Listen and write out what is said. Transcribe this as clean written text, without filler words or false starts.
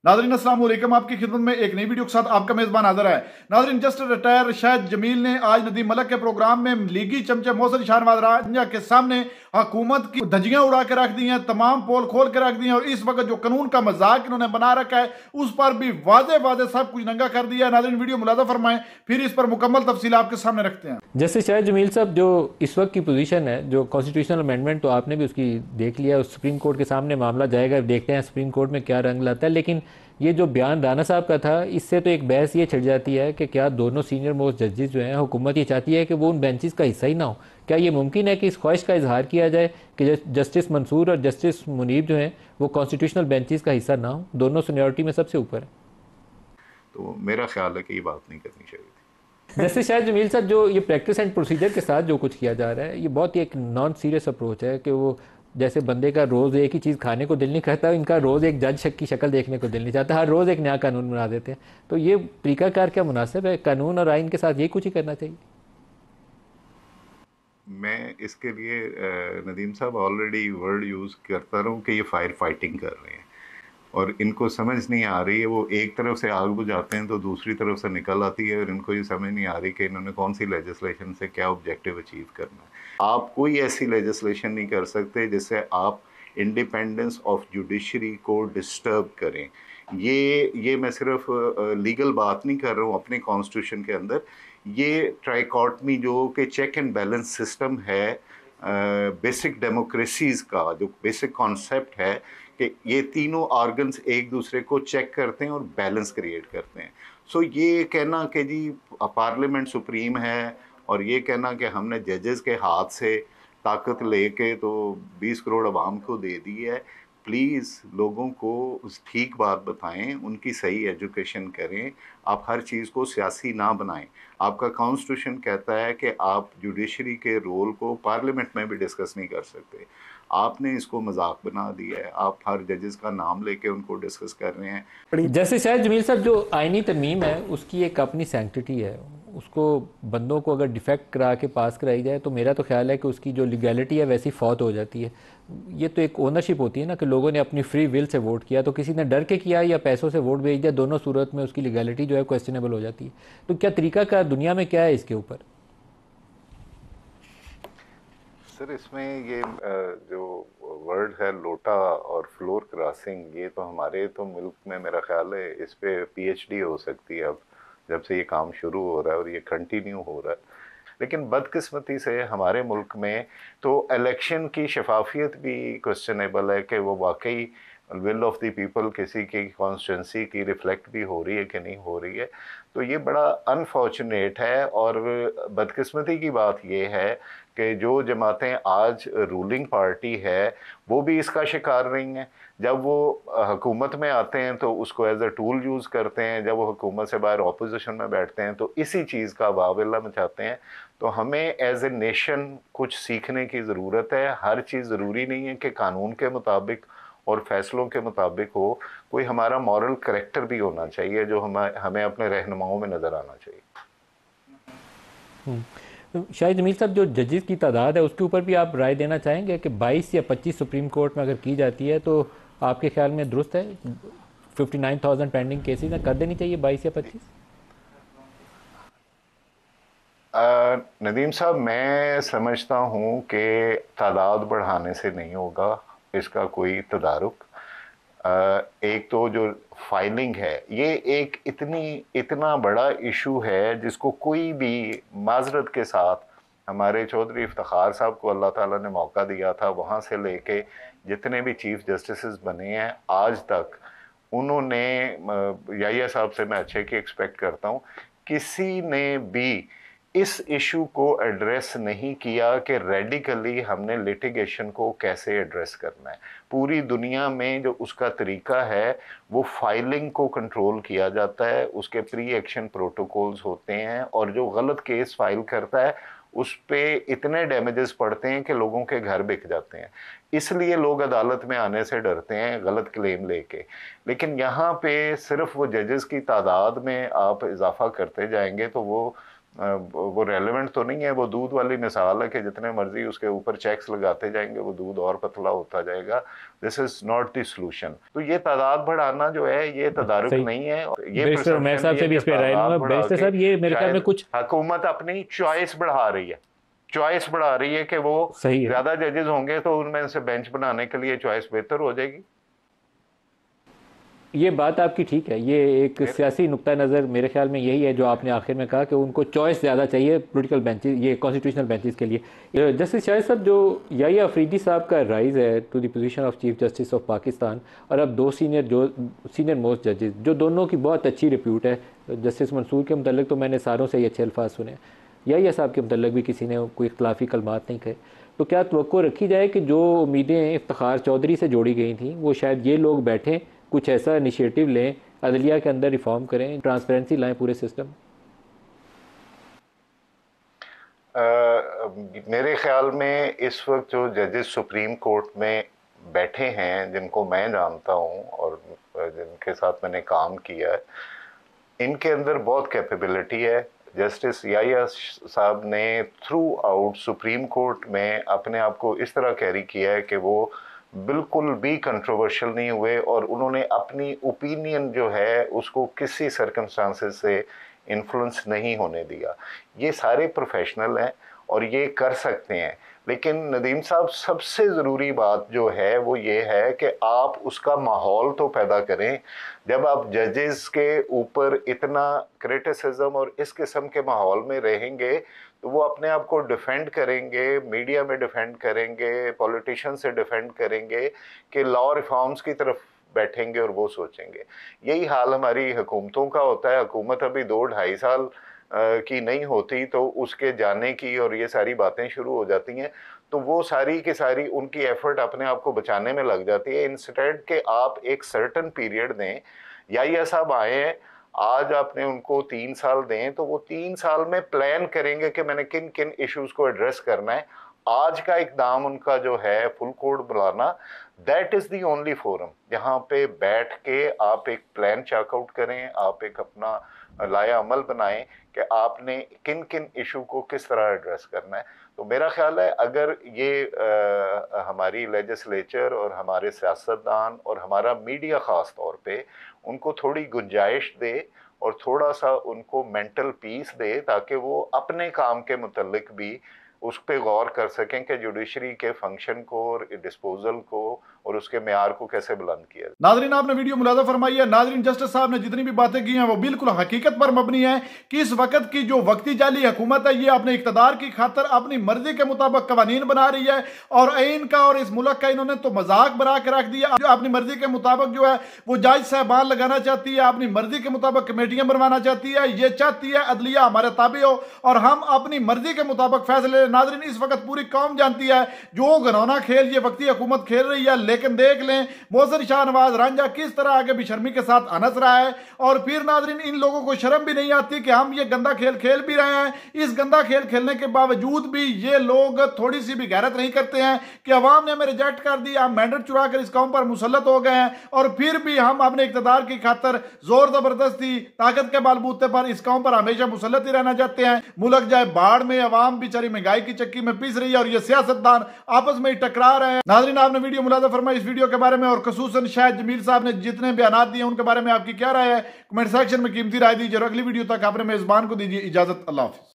नाज़रीन अस्सलाम वालेकुम, आपकी खिदमत में एक नई वीडियो के साथ आपका मेज़बान हाज़िर है। नाज़रीन, जस्ट रिटायर शाहिद जमील ने आज नदीम मलिक के प्रोग्राम में लीगी चमचे मोहसिन शाहनवाज रांझा के सामने हुकूमत की धज्जियां उड़ा के रख दी हैं, तमाम पोल खोल के रख दी हैं और इस वक्त जो कानून का मजाक इन्होंने बना रखा है उस पर भी वाजे वाजे सब कुछ नंगा कर दिया है। नाज़रीन, वीडियो मुलाजा फरमाएं, फिर इस पर मुकम्मल तफसील आपके सामने रखते हैं। जैसे शाहिद जमील साहब जो इस वक्त की पोजीशन है, जो कॉन्स्टिट्यूशनल अमेंडमेंट तो आपने भी उसकी देख लिया, उस सुप्रीम कोर्ट के सामने मामला जाएगा, देखते हैं सुप्रीम कोर्ट में क्या रंग लाता है। लेकिन ये जो बयान राना साहब का था, इससे तो एक बहस ये छिड़ जाती है कि क्या दोनों सीनियर मोस्ट जजेस जो हैं, हुकूमत ये चाहती है कि वो उन बेंचेस का हिस्सा ही ना हो। क्या ये मुमकिन है कि इस ख्वाहिश का इजहार किया जाए कि जस्टिस मंसूर और जस्टिस मुनीब जो हैं वो कॉन्स्टिट्यूशनल बेंचेस का हिस्सा ना हो, दोनों सीनियरिटी में सबसे ऊपर है? तो मेरा ख्याल है कि ये बात नहीं करनी चाहिए थी। जैसे शायद जमील साहब जो ये प्रैक्टिस एंड प्रोसीजर के साथ जो कुछ किया जा रहा है, ये बहुत ही एक नॉन सीरियस अप्रोच है कि वो जैसे बंदे का रोज़ एक ही चीज़ खाने को दिल नहीं करता, इनका रोज़ एक जज की शक्ल देखने को दिल नहीं चाहता, हर रोज़ एक नया कानून बना देते हैं। तो ये तरीकाकार क्या मुनासिब है? कानून और आइन के साथ ये कुछ ही करना चाहिए। मैं इसके लिए नदीम साहब ऑलरेडी वर्ड यूज़ करता रहूँ कि ये फायर फाइटिंग कर रहे हैं और इनको समझ नहीं आ रही है। वो एक तरफ से आग बुझाते हैं तो दूसरी तरफ से निकल आती है और इनको ये समझ नहीं आ रही कि इन्होंने कौन सी लेजिस्लेशन से क्या ऑब्जेक्टिव अचीव करना है। आप कोई ऐसी लेजिस्लेशन नहीं कर सकते जिससे आप इंडिपेंडेंस ऑफ जुडिशरी को डिस्टर्ब करें। ये मैं सिर्फ लीगल बात नहीं कर रहा हूँ, अपने कॉन्स्टिट्यूशन के अंदर ये ट्राइकॉटमी जो कि चेक एंड बैलेंस सिस्टम है, बेसिक डेमोक्रेसीज़ का जो बेसिक कॉन्सेप्ट है कि ये तीनों ऑर्गन्स एक दूसरे को चेक करते हैं और बैलेंस क्रिएट करते हैं। सो ये कहना कि जी पार्लियामेंट सुप्रीम है और ये कहना कि हमने जजेस के हाथ से ताकत लेके तो 20 करोड़ आवाम को दे दी है, प्लीज़ लोगों को उस ठीक बात बताएं, उनकी सही एजुकेशन करें। आप हर चीज़ को सियासी ना बनाएं। आपका कॉन्स्टिट्यूशन कहता है कि आप जुडिशरी के रोल को पार्लियामेंट में भी डिस्कस नहीं कर सकते। आपने इसको मजाक बना दिया है, आप हर जजेस का नाम लेके उनको डिस्कस कर रहे हैं। जैसे शायद जमील साहब जो आइनी तरमीम है उसकी एक अपनी सैंक्टिटी है, उसको बंदों को अगर डिफेक्ट करा के पास कराई जाए तो मेरा तो ख्याल है कि उसकी जो लीगैलिटी है वैसी फौत हो जाती है। ये तो एक ओनरशिप होती है ना कि लोगों ने अपनी फ्री विल से वोट किया, तो किसी ने डर के किया या पैसों से वोट भेज दिया, दोनों सूरत में उसकी लीगैलिटी जो है क्वेश्चनेबल हो जाती है। तो क्या तरीका का दुनिया में क्या है इसके ऊपर? सर इसमें ये जो वर्ड है लोटा और फ्लोर क्रॉसिंग, ये तो हमारे तो मुल्क में मेरा ख्याल है इस पे पीएचडी हो सकती है अब, जब से ये काम शुरू हो रहा है और ये कंटिन्यू हो रहा है। लेकिन बदकिस्मती से हमारे मुल्क में तो इलेक्शन की शफाफियत भी क्वेश्चनेबल है कि वो वाकई विल ऑफ द पीपल किसी की कॉन्स्टिट्यूंसी की रिफ्लेक्ट भी हो रही है कि नहीं हो रही है। तो ये बड़ा अनफॉर्चुनेट है और बदकिस्मती की बात ये है कि जो जमातें आज रूलिंग पार्टी है वो भी इसका शिकार रही हैं। जब वो हुकूमत में आते हैं तो उसको एज अ टूल यूज़ करते हैं, जब वो हुकूमत से बाहर ऑपोजिशन में बैठते हैं तो इसी चीज़ का वाविला मचाते हैं। तो हमें एज ए नेशन कुछ सीखने की ज़रूरत है। हर चीज़ ज़रूरी नहीं है कि कानून के मुताबिक और फैसलों के मुताबिक हो, कोई हमारा मॉरल करैक्टर भी होना चाहिए जो हमें अपने रहनुमाओं में नज़र आना चाहिए। तो शायद जमील साहब जो जजेस की तादाद है उसके ऊपर भी आप राय देना चाहेंगे कि 22 या 25 सुप्रीम कोर्ट में अगर की जाती है तो आपके ख्याल में दुरुस्त है? 59,000 पेंडिंग केसेस में कर देनी चाहिए 22 या 25? नदीम साहब, मैं समझता हूँ कि तादाद बढ़ाने से नहीं होगा इसका कोई तदारुक। एक तो जो फाइलिंग है ये एक इतना बड़ा इशू है जिसको कोई भी माजरत के साथ, हमारे चौधरी इफ्तिखार साहब को अल्लाह ताला ने मौका दिया था, वहाँ से लेके जितने भी चीफ जस्टिस बने हैं आज तक, उन्होंने याहिया साहब से मैं अच्छे की एक्सपेक्ट करता हूँ, किसी ने भी इस इशू को एड्रेस नहीं किया कि रेडिकली हमने लिटिगेशन को कैसे एड्रेस करना है। पूरी दुनिया में जो उसका तरीका है वो फाइलिंग को कंट्रोल किया जाता है, उसके प्री एक्शन प्रोटोकॉल्स होते हैं और जो गलत केस फाइल करता है उस पे इतने डैमेजेस पड़ते हैं कि लोगों के घर बिक जाते हैं। इसलिए लोग अदालत में आने से डरते हैं गलत क्लेम लेके। लेकिन यहाँ पे सिर्फ वो जजेस की तादाद में आप इजाफा करते जाएंगे तो वो वो रेलेवेंट तो नहीं है। वो दूध वाली मिसाल है कि जितने मर्जी उसके ऊपर चेक्स लगाते जाएंगे वो दूध और पतला होता जाएगा। This is not the solution. तो ये तादाद बढ़ाना जो है ये तदारुक नहीं है। ये बैरिस्टर उमैर साहब से भी इस पे राय लूंगा। बैरिस्टर साहब ये मेरे ख्याल में कुछ हुकूमत अपनी चॉइस बढ़ा रही है, चॉइस बढ़ा रही है कि वो ज्यादा जजेस होंगे तो उनमें से बेंच बनाने के लिए चॉइस बेहतर हो जाएगी। ये बात आपकी ठीक है। ये एक सियासी नुक्ता नज़र मेरे ख्याल में यही है जो आपने आखिर में कहा कि उनको चॉइस ज़्यादा चाहिए पॉलिटिकल बेंचेस, ये कॉन्स्टिट्यूशनल बेंचेस के लिए। जस्टिस शाहिद साहब, जो याहिया अफरीदी साहब का राइज़ है to the position of chief justice of Pakistan, और अब दो सीनियर मोस्ट जजेस जो दोनों की बहुत अच्छी रिप्यूट है। जस्टिस मंसूर के मतलब तो मैंने सारों से ही अच्छे अल्फाज सुने, याहिया साहब के मतलब भी किसी ने कोई इख्तलाफी कलमात नहीं कहे। तो क्या तवक्को रखी जाए कि जो उम्मीदें इफ्तिखार चौधरी से जोड़ी गई थी वो शायद ये लोग बैठें, कुछ ऐसा इनिशिएटिव लें, अदलिया के अंदर रिफॉर्म करें, ट्रांसपेरेंसी लाएं पूरे सिस्टम? मेरे ख्याल में इस वक्त जो जजेस सुप्रीम कोर्ट में बैठे हैं, जिनको मैं जानता हूं और जिनके साथ मैंने काम किया है, इनके अंदर बहुत कैपेबिलिटी है। जस्टिस याहिया साहब ने थ्रू आउट सुप्रीम कोर्ट में अपने आप को इस तरह कैरी किया है कि वो बिल्कुल भी कंट्रोवर्शियल नहीं हुए और उन्होंने अपनी ओपिनियन जो है उसको किसी सर्कमस्टांसेस से इन्फ्लुएंस नहीं होने दिया। ये सारे प्रोफेशनल हैं और ये कर सकते हैं। लेकिन नदीम साहब, सबसे ज़रूरी बात जो है वो ये है कि आप उसका माहौल तो पैदा करें। जब आप जजेस के ऊपर इतना क्रिटिसिज्म और इस किस्म के माहौल में रहेंगे तो वो अपने आप को डिफेंड करेंगे, मीडिया में डिफेंड करेंगे, पॉलिटिशियन से डिफेंड करेंगे कि लॉ रिफॉर्म्स की तरफ बैठेंगे और वो सोचेंगे। यही हाल हमारी हुकूमतों का होता है। हुकूमत अभी 2-2.5 साल की नहीं होती तो उसके जाने की और ये सारी बातें शुरू हो जाती हैं, तो वो सारी की सारी उनकी एफर्ट अपने आप को बचाने में लग जाती है। इंस्टेड के आप एक सर्टन पीरियड दें। याहिया साहब आए हैं, आज आपने उनको 3 साल दें तो वो 3 साल में प्लान करेंगे कि मैंने किन किन इश्यूज को एड्रेस करना है। आज का इकदाम उनका जो है फुल कोर्ट बुलाना, that is the only forum जहाँ पे बैठ के आप एक प्लान चेकआउट करें, आप एक अपना लाया अमल बनाएं कि आपने किन किन इशू को किस तरह एड्रेस करना है। तो मेरा ख्याल है अगर ये हमारी लेजिस्लेचर और हमारे सियासतदान और हमारा मीडिया ख़ास तौर पे उनको थोड़ी गुंजाइश दे और थोड़ा सा उनको मेंटल पीस दे ताकि वो अपने काम के मुतल्लिक भी उस पर गौर कर सकें कि जुडिशरी के फंक्शन को और डिस्पोजल को और उसके मेयार को कैसे बुलंद किया। नाजरीन, आपने वीडियो मुलाजा फरमाई है। नाजरीन, जस्टिस साहब ने जितनी भी बातें की हैं वो बिल्कुल हकीकत पर मबनी है कि इस वक्त की जो वक्ती जाली हुकूमत है ये अपने इख्तदार की खातर अपनी मर्जी के मुताबिक कवानीन बना रही है और आइन का और इस मुल्क का इन्होंने तो मजाक बना के रख दिया। अपनी मर्जी के मुताबिक जो है वो जज साहबान लगाना चाहती है, अपनी मर्जी के मुताबिक कमेटियां बनवाना चाहती है। ये चाहती है अदलिया हमारे ताबे हो और हम अपनी मर्जी के मुताबिक फैसले। नाजरीन, इस वक्त पूरी कौम जानती है जो घनौना खेल ये वक्ती हुकूमत खेल रही है, लेकिन देख लें मोहसिन शाहनवाज रांझा किस तरह आगे बेशर्मी के साथ हंस रहा है। और फिर नाजरीन, इन लोगों को शर्म भी नहीं आती कि हम ये गंदा खेल खेल भी रहे हैं। इस गंदा खेल खेलने के बावजूद भी ये लोग थोड़ी सी भी गैरत नहीं करते हैं कि अवाम ने हमें रिजेक्ट कर दिया, हम मैंडेट चुरा कर इस कौम पर मुसल्लत हो गए हैं और फिर भी हम अपने इख्तिदार की खातर जोर जबरदस्ती ताकत के बलबूते पर इस कौम पर हमेशा मुसल्लत ही रहना चाहते हैं। मुल्क जाए बाढ़ में, अवाम बेचारी महंगाई की चक्की में पिस रही है और ये सियासतदान आपस में ही टकरा रहे हैं। नाज़रीन, आपने वीडियो मुलाज़ा फरमाई इस वीडियो के बारे में और खसूसन शाहिद जमील साहब ने जितने बयान दिए उनके बारे में आपकी क्या राय है? कमेंट सेक्शन में कीमती राय दीजिए और अगली वीडियो तक अपने मेजबान को दीजिए इजाजत। अल्लाह हाफिज़।